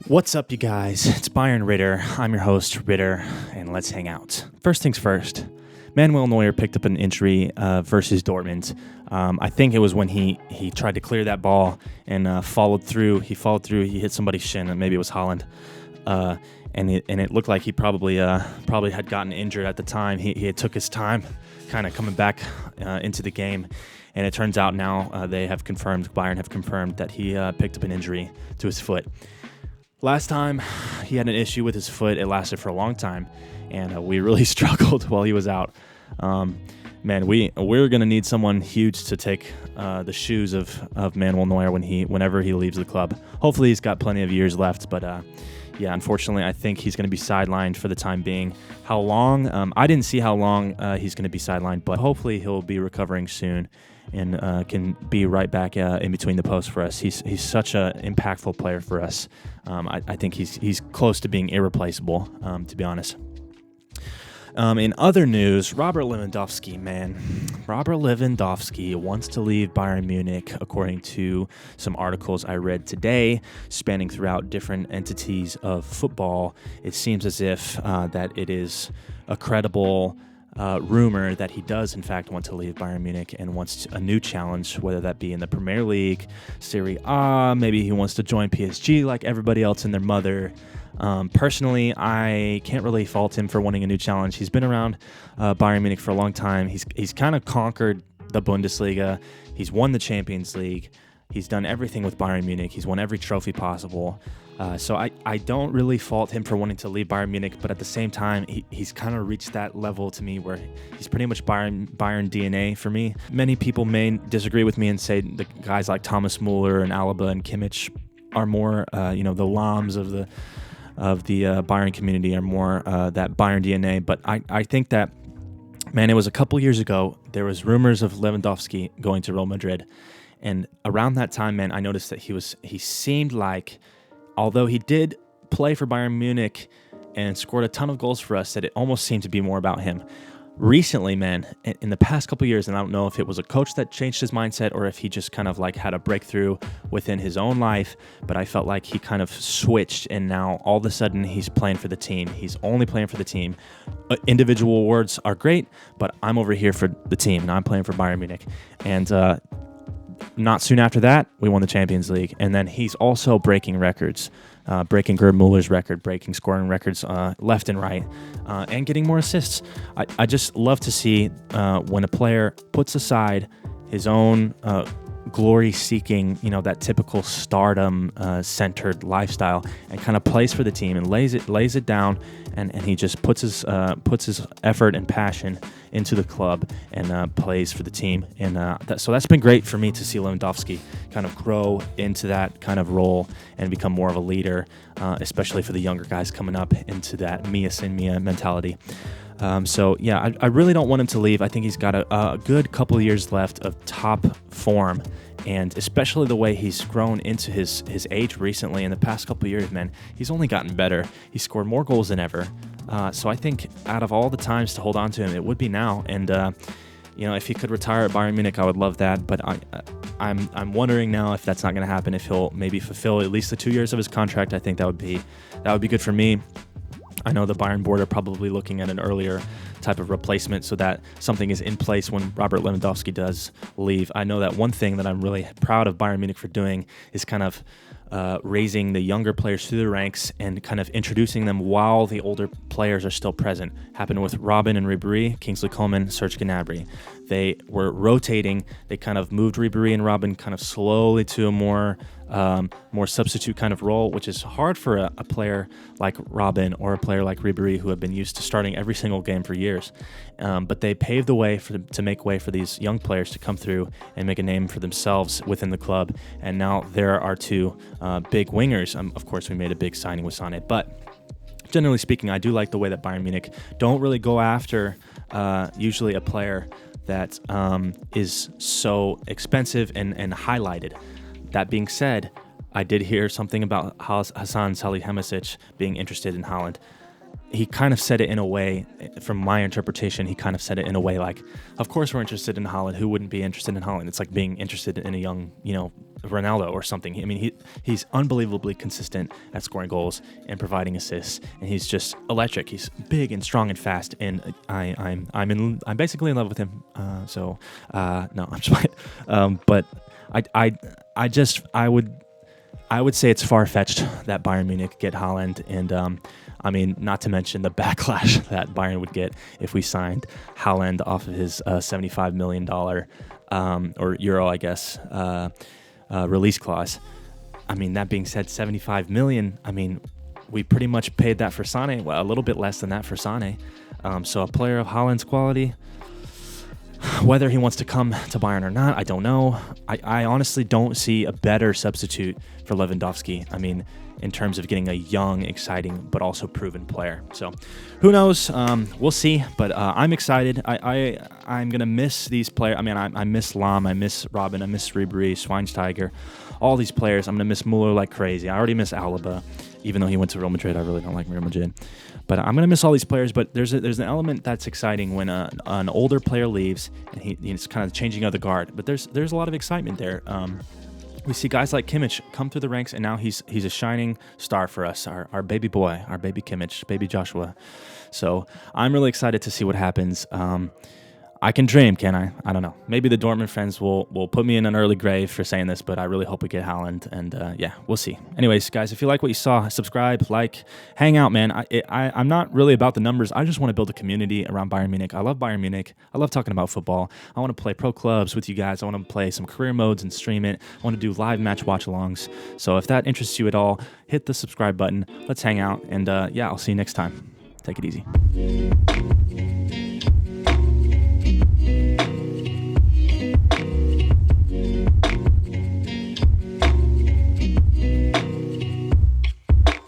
What's up, you guys? It's BAYERN RIDDR. I'm your host, Ritter, and let's hang out. First things first, Manuel Neuer picked up an injury versus Dortmund. I think it was when he tried to clear that ball and followed through. He hit somebody's shin, and maybe it was HAALAND. And it looked like he probably had gotten injured at the time. He had took his time kind of coming back into the game. And it turns out now Bayern have confirmed that he picked up an injury to his foot. Last time he had an issue with his foot, it lasted for a long time, and we really struggled while he was out. Man, we're gonna need someone huge to take the shoes of Manuel Neuer whenever he leaves the club. Hopefully he's got plenty of years left, but yeah, unfortunately, I think he's going to be sidelined for the time being. How long? I didn't see how long he's going to be sidelined, but hopefully he'll be recovering soon and can be right back in between the posts for us. He's such an impactful player for us. I think he's close to being irreplaceable, to be honest. In other news, Robert Lewandowski wants to leave Bayern Munich, according to some articles I read today, spanning throughout different entities of football. It seems as if that it is a credible rumor that he does, in fact, want to leave Bayern Munich and wants a new challenge, whether that be in the Premier League, Serie A, maybe he wants to join PSG like everybody else and their mother. Personally, I can't really fault him for wanting a new challenge. He's been around Bayern Munich for a long time. He's kind of conquered the Bundesliga. He's won the Champions League. He's done everything with Bayern Munich. He's won every trophy possible. So I don't really fault him for wanting to leave Bayern Munich, but at the same time, he's kind of reached that level to me where he's pretty much Bayern DNA for me. Many people may disagree with me and say the guys like Thomas Muller and Alaba and Kimmich are more, the Lams of the Bayern community are more that Bayern DNA. But I think that, man, it was a couple years ago, there was rumors of Lewandowski going to Real Madrid. And around that time, man, I noticed that he seemed like, although he did play for Bayern Munich and scored a ton of goals for us, that it almost seemed to be more about him. Recently, man, in the past couple years, and I don't know if it was a coach that changed his mindset or if he just kind of like had a breakthrough within his own life, but I felt like he kind of switched, and now all of a sudden he's playing for the team. He's only playing for the team. Individual awards are great, but I'm over here for the team, and I'm playing for Bayern Munich. And not soon after that, we won the Champions League, and then he's also breaking records. Breaking Gerd Muller's record, breaking scoring records left and right, and getting more assists. I just love to see when a player puts aside his own glory-seeking, that typical stardom-centered lifestyle, and kind of plays for the team and lays it down, and he just puts his effort and passion into the club and plays for the team. And so that's been great for me to see Lewandowski kind of grow into that kind of role and become more of a leader, especially for the younger guys coming up into that Mia Sin Mia mentality. So yeah, I really don't want him to leave. I think he's got a good couple of years left of top form, and especially the way he's grown into his age recently in the past couple of years, man, he's only gotten better. He scored more goals than ever. So I think out of all the times to hold on to him, it would be now. And if he could retire at Bayern Munich, I would love that. But I'm wondering now if that's not going to happen. If he'll maybe fulfill at least the 2 years of his contract, I think that would be good for me. I know the Bayern board are probably looking at an earlier type of replacement so that something is in place when Robert Lewandowski does leave. I know that one thing that I'm really proud of Bayern Munich for doing is kind of raising the younger players through the ranks and kind of introducing them while the older players are still present. Happened with Robben and Ribéry, Kingsley Coman, Serge Gnabry. They were rotating. They kind of moved Ribéry and Robben kind of slowly to a more substitute kind of role, which is hard for a player like Robben or a player like Ribéry who have been used to starting every single game for years. But they paved the way to make way for these young players to come through and make a name for themselves within the club. And now there are two big wingers. Of course, we made a big signing with Sané, but generally speaking, I do like the way that Bayern Munich don't really go after usually a player that is so expensive and highlighted. That being said, I did hear something about Hasan Salihamidzic being interested in HAALAND. He kind of said it in a way, from my interpretation, he kind of said it in a way like, of course we're interested in HAALAND. Who wouldn't be interested in HAALAND? It's like being interested in a young, Ronaldo or something. I mean, he's unbelievably consistent at scoring goals and providing assists, and he's just electric. He's big and strong and fast, and I'm basically in love with him. No, I'm just playing. But I would say it's far-fetched that Bayern Munich get Haaland, and I mean, not to mention the backlash that Bayern would get if we signed Haaland off of his $75 million or euro, I guess, release clause. I mean, that being said, 75 million. I mean, we pretty much paid that for Sané. Well, a little bit less than that for Sané. So a player of Haaland's quality, whether he wants to come to Bayern or not, I don't know. I honestly don't see a better substitute for Lewandowski. I mean, in terms of getting a young, exciting, but also proven player. So who knows? We'll see. But I'm excited. I'm going to miss these players. I mean, I miss Lahm. I miss Robin. I miss Ribery, Schweinsteiger. All these players. I'm going to miss Muller like crazy. I already miss Alaba, even though he went to Real Madrid. I really don't like Real Madrid. But I'm going to miss all these players. But there's an element that's exciting when an older player leaves and he's kind of changing of the guard. But there's a lot of excitement there. We see guys like Kimmich come through the ranks, and now he's a shining star for us, our baby boy, our baby Kimmich, baby Joshua. So I'm really excited to see what happens. I can dream, can I? I don't know. Maybe the Dortmund fans will put me in an early grave for saying this, but I really hope we get Haaland, and yeah, we'll see. Anyways, guys, if you like what you saw, subscribe, like, hang out, man. I'm not really about the numbers. I just want to build a community around Bayern Munich. I love Bayern Munich. I love talking about football. I want to play pro clubs with you guys. I want to play some career modes and stream it. I want to do live match watch-alongs. So if that interests you at all, hit the subscribe button. Let's hang out, and yeah, I'll see you next time. Take it easy.